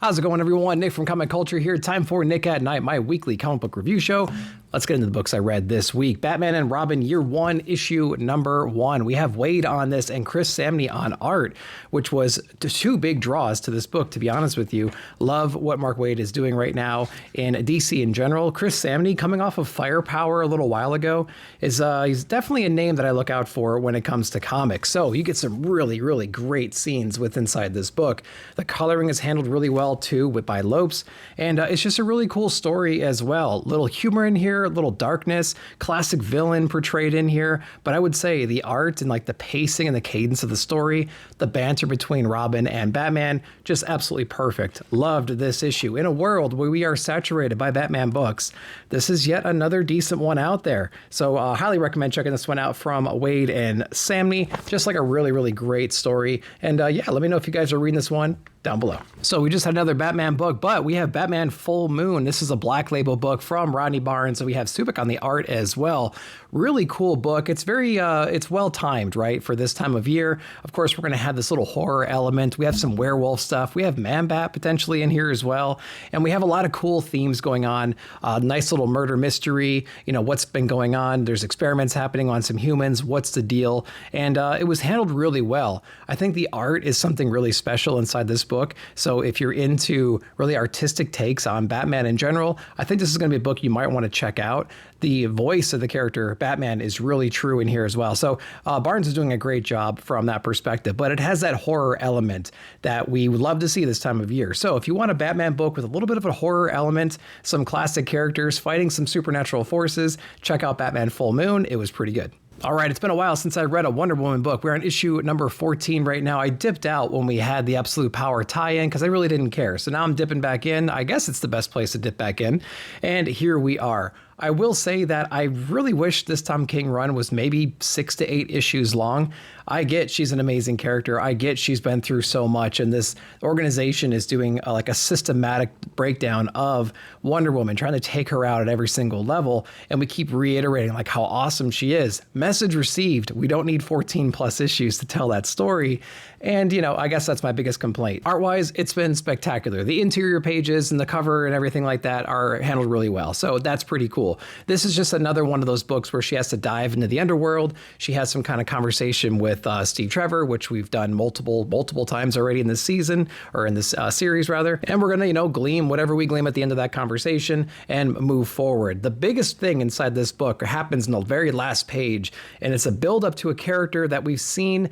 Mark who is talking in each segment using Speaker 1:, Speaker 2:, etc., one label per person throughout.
Speaker 1: How's it going, everyone? Nick from Comic Culture here. Time for Nick at Night, my weekly comic book review show. Let's get into the books I read this week. Batman and Robin Year 1, issue number 1. We have Wade on this and Chris Samney on art, which was two big draws to this book, to be honest with you. Love what Mark Waid is doing right now in DC in general. Chris Samney, coming off of Firepower a little while ago, is he's definitely a name that I look out for when it comes to comics. So you get some really, really great scenes with inside this book. The coloring is handled really well too by Lopes, and it's just a really cool story as well. Little humor in here, a little darkness, classic villain portrayed in here, but I would say the art and like the pacing and the cadence of the story, the banter between Robin and Batman, just absolutely perfect. Loved this issue. In a world where we are saturated by Batman books, this is yet another decent one out there. So highly recommend checking this one out from Wade and Samney. Just like a really, really great story. And yeah, let me know if you guys are reading this one down below. So we just had another Batman book, but we have Batman Full Moon. This is a Black Label book from Rodney Barnes, so we have Subik on the art as well. Really cool book. It's very, it's well timed, right, for this time of year. Of course, we're going to have this little horror element. We have some werewolf stuff. We have Man-Bat potentially in here as well, and we have a lot of cool themes going on. Nice little murder mystery. You know, what's been going on? There's experiments happening on some humans. What's the deal? And it was handled really well. I think the art is something really special inside this book. So if you're into really artistic takes on Batman in general, I think this is going to be a book you might want to check out. The voice of the character Batman is really true in here as well. So Barnes is doing a great job from that perspective, but it has that horror element that we would love to see this time of year. So if you want a Batman book with a little bit of a horror element, some classic characters fighting some supernatural forces, check out Batman Full Moon. It was pretty good. All right, it's been a while since I read a Wonder Woman book. We're on issue number 14 right now. I dipped out when we had the Absolute Power tie-in because I really didn't care. So now I'm dipping back in. I guess it's the best place to dip back in. And here we are. I will say that I really wish this Tom King run was maybe 6 to 8 issues long. I get she's an amazing character. I get she's been through so much, and this organization is doing like a systematic breakdown of Wonder Woman, trying to take her out at every single level. And we keep reiterating like how awesome she is. Message received. We don't need 14 plus issues to tell that story. And, you know, I guess that's my biggest complaint. Art-wise, it's been spectacular. The interior pages and the cover and everything like that are handled really well. So that's pretty cool. This is just another one of those books where she has to dive into the underworld. She has some kind of conversation with Steve Trevor, which we've done multiple times already in this season, or in this series rather. And we're going to, you know, glean whatever we glean at the end of that conversation and move forward. The biggest thing inside this book happens in the very last page, and it's a build up to a character that we've seen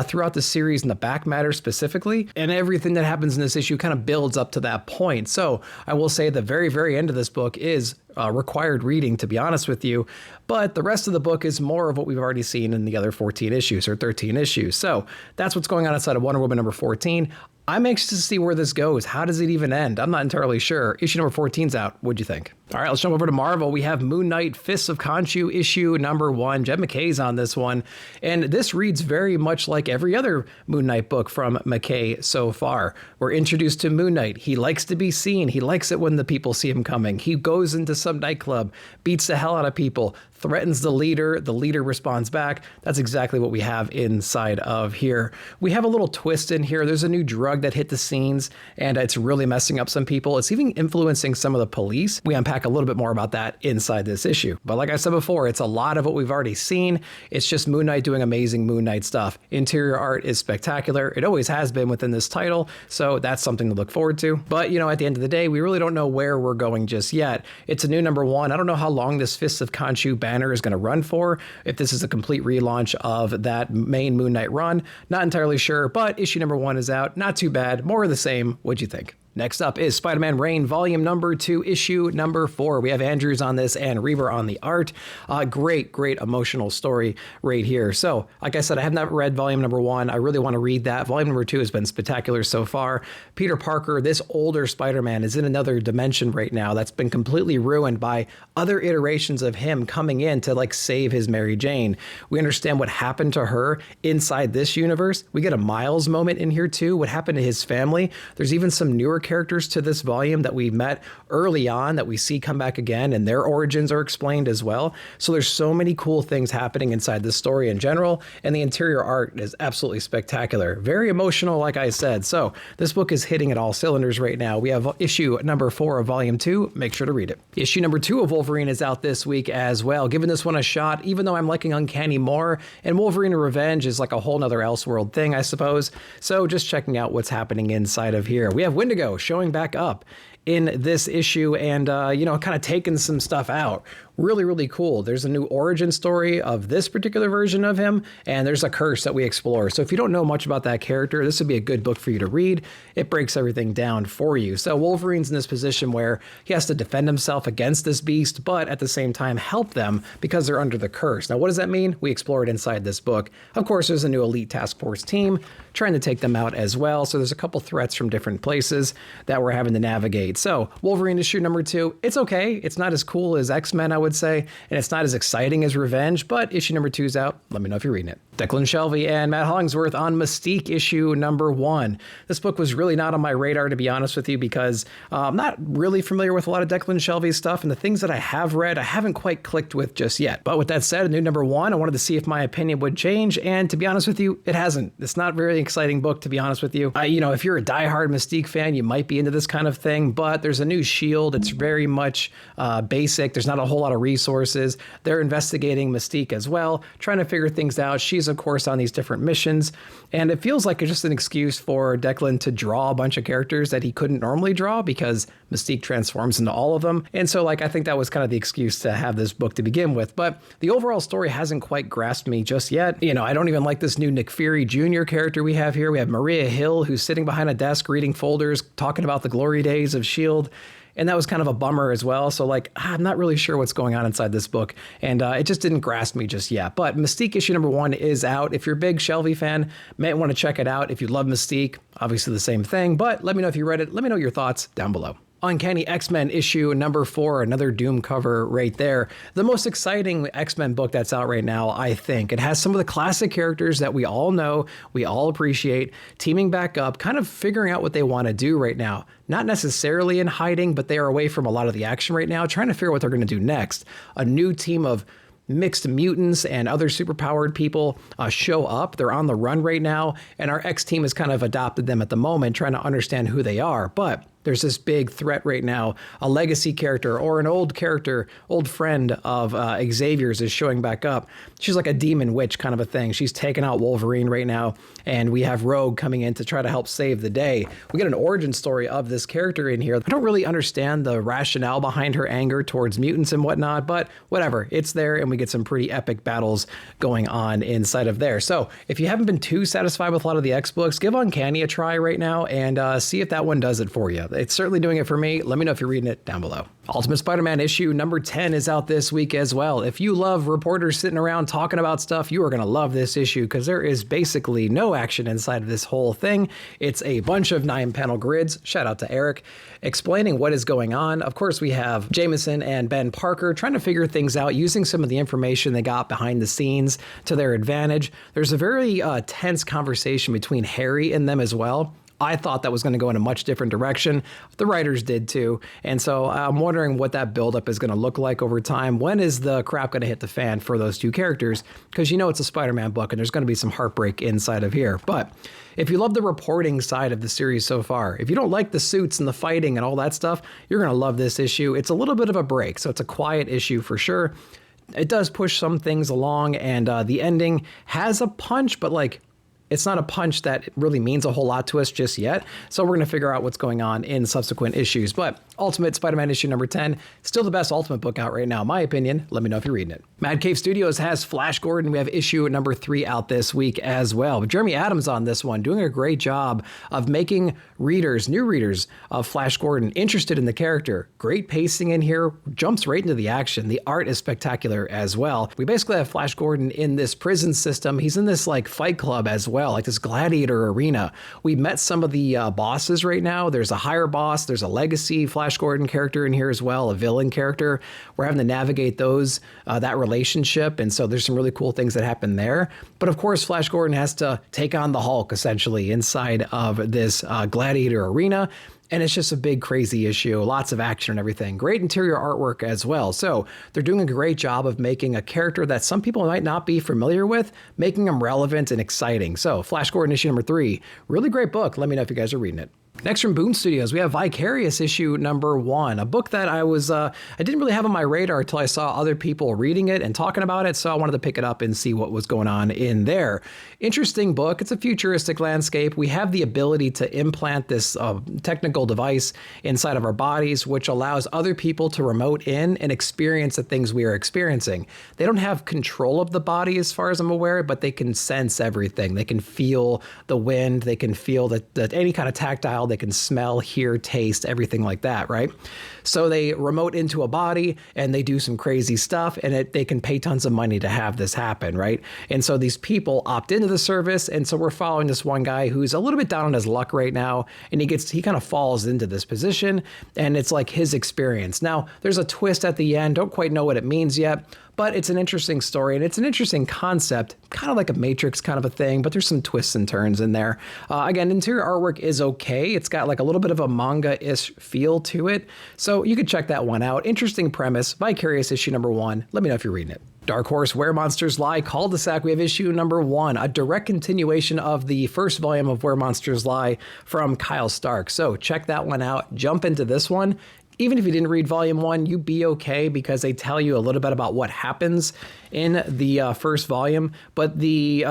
Speaker 1: throughout the series in the back matter specifically, and everything that happens in this issue kind of builds up to that point. So I will say the very, very end of this book is required reading, to be honest with you, but the rest of the book is more of what we've already seen in the other 14 issues or 13 issues. So that's what's going on inside of Wonder Woman number 14. I'm anxious to see where this goes. How does it even end? I'm not entirely sure. Issue number 14's out. What'd you think? All right, let's jump over to Marvel. We have Moon Knight, Fists of Khonshu, issue number 1. Jed MacKay's on this one. And this reads very much like every other Moon Knight book from MacKay so far. We're introduced to Moon Knight. He likes to be seen. He likes it when the people see him coming. He goes into some nightclub, beats the hell out of people, threatens the leader responds back. That's exactly what we have inside of here. We have a little twist in here. There's a new drug that hit the scenes, and it's really messing up some people. It's even influencing some of the police. We unpack a little bit more about that inside this issue. But like I said before, it's a lot of what we've already seen. It's just Moon Knight doing amazing Moon Knight stuff. Interior art is spectacular. It always has been within this title, so that's something to look forward to. But, you know, at the end of the day, we really don't know where we're going just yet. It's a new number 1. I don't know how long this Fists of Khonshu banner is going to run for, if this is a complete relaunch of that main Moon Knight run. Not entirely sure, but issue number 1 is out. Not too bad. More of the same. What'd you think? Next up is Spider-Man Reign, volume number 2, issue number 4. We have Andrews on this and Reaver on the art. Great emotional story right here. So, like I said, I have not read volume number 1. I really want to read that. Volume number 2 has been spectacular so far. Peter Parker, this older Spider-Man, is in another dimension right now that's been completely ruined by other iterations of him coming in to like save his Mary Jane. We understand what happened to her inside this universe. We get a Miles moment in here too. What happened to his family? There's even some newer characters to this volume that we met early on that we see come back again, and their origins are explained as well. So there's so many cool things happening inside this story in general, and the interior art is absolutely spectacular. Very emotional, like I said. So this book is hitting at all cylinders right now. We have issue number 4 of volume 2. Make sure to read it. Issue number 2 of Wolverine is out this week as well. Giving this one a shot, even though I'm liking Uncanny more, and Wolverine Revenge is like a whole nother Elseworld thing, I suppose. So just checking out what's happening inside of here. We have Wendigo showing back up in this issue and, kind of taking some stuff out. Really, really cool. There's a new origin story of this particular version of him, and there's a curse that we explore. So if you don't know much about that character, this would be a good book for you to read. It breaks everything down for you. So Wolverine's in this position where he has to defend himself against this beast, but at the same time help them because they're under the curse. Now, what does that mean? We explore it inside this book. Of course, there's a new elite task force team trying to take them out as well. So there's a couple threats from different places that we're having to navigate. So Wolverine issue number 2, it's okay. It's not as cool as X-Men, I would say, and it's not as exciting as Revenge, but issue number 2 is out. Let me know if you're reading it. Declan Shelvey and Matt Hollingsworth on Mystique issue number 1. This book was really not on my radar, to be honest with you, because I'm not really familiar with a lot of Declan Shelvey's stuff, and the things that I have read, I haven't quite clicked with just yet. But with that said, a new number 1, I wanted to see if my opinion would change, and to be honest with you, it hasn't. It's not a very exciting book, to be honest with you. If you're a diehard Mystique fan, you might be into this kind of thing, but there's a new Shield. It's very much basic. There's not a whole lot of resources. They're investigating Mystique as well, trying to figure things out. She's, of course, on these different missions, and it feels like it's just an excuse for Declan to draw a bunch of characters that he couldn't normally draw because Mystique transforms into all of them. And so, I think that was kind of the excuse to have this book to begin with. But the overall story hasn't quite grasped me just yet. I don't even like this new Nick Fury Jr. character we have here. We have Maria Hill, who's sitting behind a desk reading folders, talking about the glory days of S.H.I.E.L.D., and that was kind of a bummer as well. So I'm not really sure what's going on inside this book. And it just didn't grasp me just yet. But Mystique issue number 1 is out. If you're a big Shelvey fan, may want to check it out. If you love Mystique, obviously the same thing. But let me know if you read it. Let me know your thoughts down below. Uncanny X-Men issue number 4, another Doom cover right there. The most exciting X-Men book that's out right now, I think. It has some of the classic characters that we all know, we all appreciate, teaming back up, kind of figuring out what they want to do right now. Not necessarily in hiding, but they are away from a lot of the action right now, trying to figure out what they're going to do next. A new team of mixed mutants and other superpowered people show up. They're on the run right now, and our X team has kind of adopted them at the moment, trying to understand who they are. But there's this big threat right now. A legacy character or an old character, old friend of Xavier's is showing back up. She's like a demon witch kind of a thing. She's taking out Wolverine right now, and we have Rogue coming in to try to help save the day. We get an origin story of this character in here. I don't really understand the rationale behind her anger towards mutants and whatnot, but whatever. It's there, and we get some pretty epic battles going on inside of there. So if you haven't been too satisfied with a lot of the X books, give Uncanny a try right now and see if that one does it for you. It's certainly doing it for me. Let me know if you're reading it down below. Ultimate Spider-Man issue number 10 is out this week as well. If you love reporters sitting around talking about stuff, you are going to love this issue because there is basically no action inside of this whole thing. It's a bunch of 9-panel grids, shout out to Eric, explaining what is going on. Of course, we have Jameson and Ben Parker trying to figure things out using some of the information they got behind the scenes to their advantage. There's a very tense conversation between Harry and them as well. I thought that was going to go in a much different direction. The writers did too. And so I'm wondering what that buildup is going to look like over time. When is the crap going to hit the fan for those two characters? Because it's a Spider-Man book and there's going to be some heartbreak inside of here. But if you love the reporting side of the series so far, if you don't like the suits and the fighting and all that stuff, you're going to love this issue. It's a little bit of a break, so it's a quiet issue for sure. It does push some things along, and the ending has a punch, but it's not a punch that really means a whole lot to us just yet. So we're going to figure out what's going on in subsequent issues. But Ultimate Spider-Man issue number 10, still the best Ultimate book out right now, in my opinion. Let me know if you're reading it. Mad Cave Studios has Flash Gordon. We have issue number 3 out this week as well. But Jeremy Adams on this one, doing a great job of making new readers of Flash Gordon interested in the character. Great pacing in here, jumps right into the action. The art is spectacular as well. We basically have Flash Gordon in this prison system. He's in this fight club as well, like this gladiator arena. We met some of the bosses right now. There's a higher boss. There's a legacy Flash Gordon character in here as well, a villain character. We're having to navigate that relationship. And so there's some really cool things that happen there. But of course, Flash Gordon has to take on the Hulk essentially inside of this gladiator arena. And it's just a big, crazy issue, lots of action and everything. Great interior artwork as well. So they're doing a great job of making a character that some people might not be familiar with, making them relevant and exciting. So Flash Gordon issue number 3, really great book. Let me know if you guys are reading it. Next from Boom Studios, we have Vicarious issue number 1, a book that I didn't really have on my radar until I saw other people reading it and talking about it, so I wanted to pick it up and see what was going on in there. Interesting book. It's a futuristic landscape. We have the ability to implant this technical device inside of our bodies, which allows other people to remote in and experience the things we are experiencing. They don't have control of the body as far as I'm aware, but they can sense everything. They can feel the wind. They can feel that any kind of tactile. They can smell, hear, taste, everything like that, right? So they remote into a body and they do some crazy stuff, and they can pay tons of money to have this happen, right? And so these people opt into the service, and so we're following this one guy who's a little bit down on his luck right now, and he kind of falls into this position, and it's like his experience. Now, there's a twist at the end. Don't quite know what it means yet, but it's an interesting story, and it's an interesting concept, kind of like a Matrix kind of a thing, but there's some twists and turns in there. Again, interior artwork is okay. It's got like a little bit of a manga-ish feel to it, so you could check that one out. Interesting premise, Vicarious issue number 1. Let me know if you're reading it. Dark Horse, Where Monsters Lie, Cul-de-sac, we have issue number 1, a direct continuation of the first volume of Where Monsters Lie from Kyle Stark. So check that one out. Jump into this one. Even if you didn't read volume 1, you'd be okay because they tell you a little bit about what happens in the first volume. But the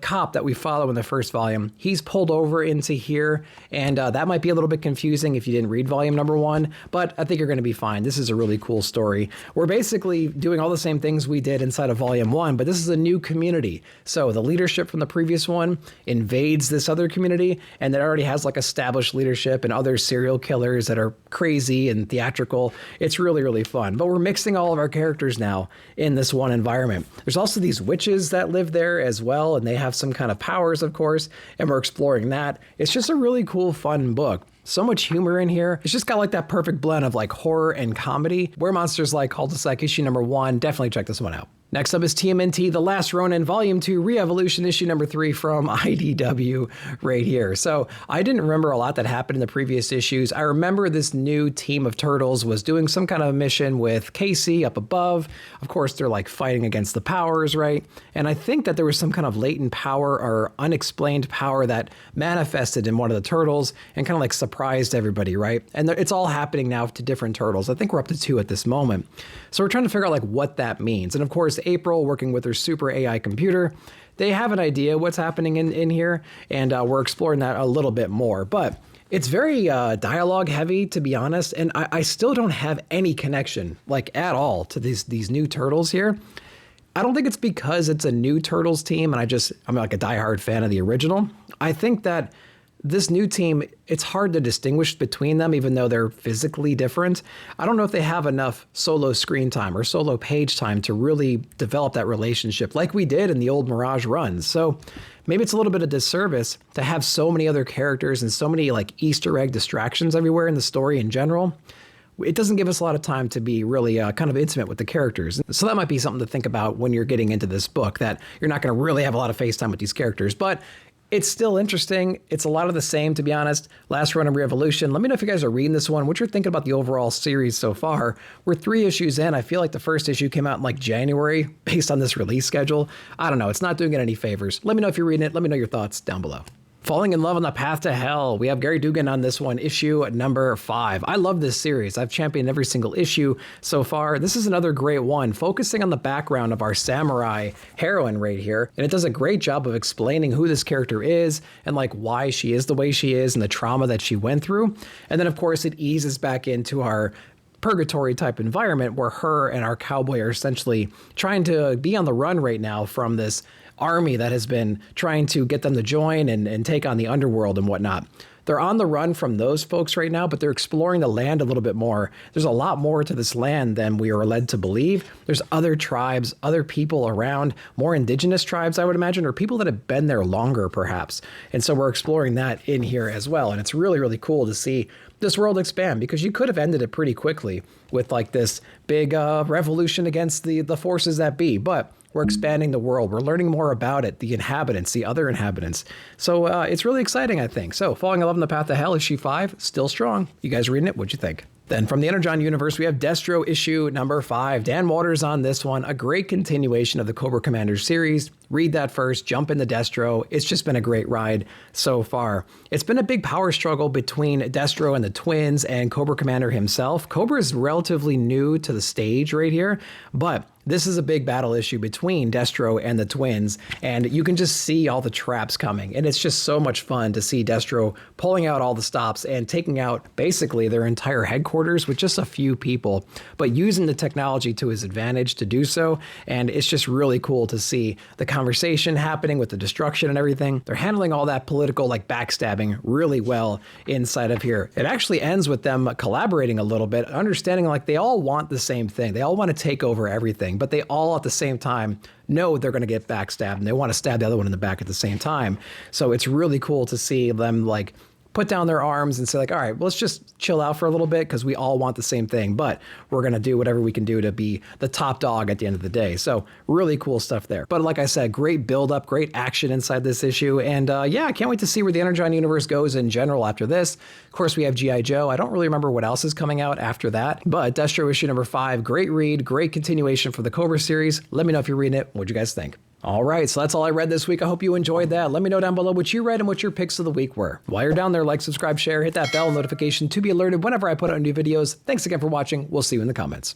Speaker 1: cop that we follow in the first volume, he's pulled over into here, and that might be a little bit confusing if you didn't read volume number 1, but I think you're going to be fine. This is a really cool story. We're basically doing all the same things we did inside of volume 1, but this is a new community. So the leadership from the previous one invades this other community, and it already has like established leadership and other serial killers that are crazy and theatrical. It's really, really fun. But we're mixing all of our characters now in this one environment. There's also these witches that live there as well, and they have some kind of powers, of course, and we're exploring that. It's just a really cool, fun book. So much humor in here. It's just got like that perfect blend of like horror and comedy. Where Monsters Lie, Cul-de-sac, issue number 1. Definitely check this one out. Next up is TMNT, The Last Ronin, Volume 2, Re-Evolution, issue number 3 from IDW right here. So I didn't remember a lot that happened in the previous issues. I remember this new team of turtles was doing some kind of mission with Casey up above. Of course, they're like fighting against the powers, right? And I think that there was some kind of latent power or unexplained power that manifested in one of the turtles and kind of like surprised everybody, right? And it's all happening now to different turtles. I think we're up to 2 at this moment. So we're trying to figure out like what that means. And of course, April, working with her super AI computer, they have an idea what's happening in here, and we're exploring that a little bit more. But it's very dialogue heavy, to be honest, and I still don't have any connection, like at all, to these new turtles here. I don't think it's because it's a new Turtles team and I'm like a diehard fan of the original. I think that this new team, it's hard to distinguish between them, even though they're physically different. I don't know if they have enough solo screen time or solo page time to really develop that relationship like we did in the old Mirage runs. So maybe it's a little bit of disservice to have so many other characters and so many like Easter egg distractions everywhere in the story in general. It doesn't give us a lot of time to be really kind of intimate with the characters. So that might be something to think about when you're getting into this book, that you're not going to really have a lot of face time with these characters. But it's still interesting. It's a lot of the same, to be honest. Last Run of Re-Evolution. Let me know if you guys are reading this one, what you're thinking about the overall series so far. We're 3 issues in. I feel like the first issue came out in like January based on this release schedule. I don't know. It's not doing it any favors. Let me know if you're reading it. Let me know your thoughts down below. Falling in Love on the Path to Hell. We have Gary Dugan on this one, issue number 5. I love this series. I've championed every single issue so far. This is another great one, focusing on the background of our samurai heroine right here. And it does a great job of explaining who this character is and like why she is the way she is and the trauma that she went through. And then of course it eases back into our purgatory type environment where her and our cowboy are essentially trying to be on the run right now from this army that has been trying to get them to join and take on the underworld and whatnot. They're on the run from those folks right now, but they're exploring the land a little bit more. There's a lot more to this land than we are led to believe. There's other tribes, other people around, more indigenous tribes, I would imagine, or people that have been there longer, perhaps. And so we're exploring that in here as well. And it's really, really cool to see this world expand, because you could have ended it pretty quickly with like this big revolution against the forces that be, but we're expanding the world. We're learning more about it, the inhabitants, the other inhabitants. So it's really exciting, I think. So Falling in Love in the Path to Hell, issue 5, still strong. You guys reading it? What'd you think? Then from the Energon universe, we have Destro issue number 5. Dan Walters on this one, a great continuation of the Cobra Commander series. Read that first, jump into Destro. It's just been a great ride so far. It's been a big power struggle between Destro and the twins and Cobra Commander himself. Cobra is relatively new to the stage right here, but this is a big battle issue between Destro and the twins, and you can just see all the traps coming. And it's just so much fun to see Destro pulling out all the stops and taking out basically their entire headquarters with just a few people, but using the technology to his advantage to do so. And it's just really cool to see the conversation happening with the destruction and everything. They're handling all that political like backstabbing really well inside of here. It actually ends with them collaborating a little bit, understanding like they all want the same thing. They all want to take over everything, but they all at the same time know they're going to get backstabbed and they want to stab the other one in the back at the same time. So it's really cool to see them like put down their arms and say like, all right, well, let's just chill out for a little bit because we all want the same thing, but we're going to do whatever we can do to be the top dog at the end of the day. So really cool stuff there. But like I said, great build up, great action inside this issue. And yeah, I can't wait to see where the Energon universe goes in general after this. Of course, we have G.I. Joe. I don't really remember what else is coming out after that, but Destro issue number 5, great read, great continuation for the Cobra series. Let me know if you're reading it. What'd you guys think? All right, so that's all I read this week. I hope you enjoyed that. Let me know down below what you read and what your picks of the week were. While you're down there, like, subscribe, share, hit that bell notification to be alerted whenever I put out new videos. Thanks again for watching. We'll see you in the comments.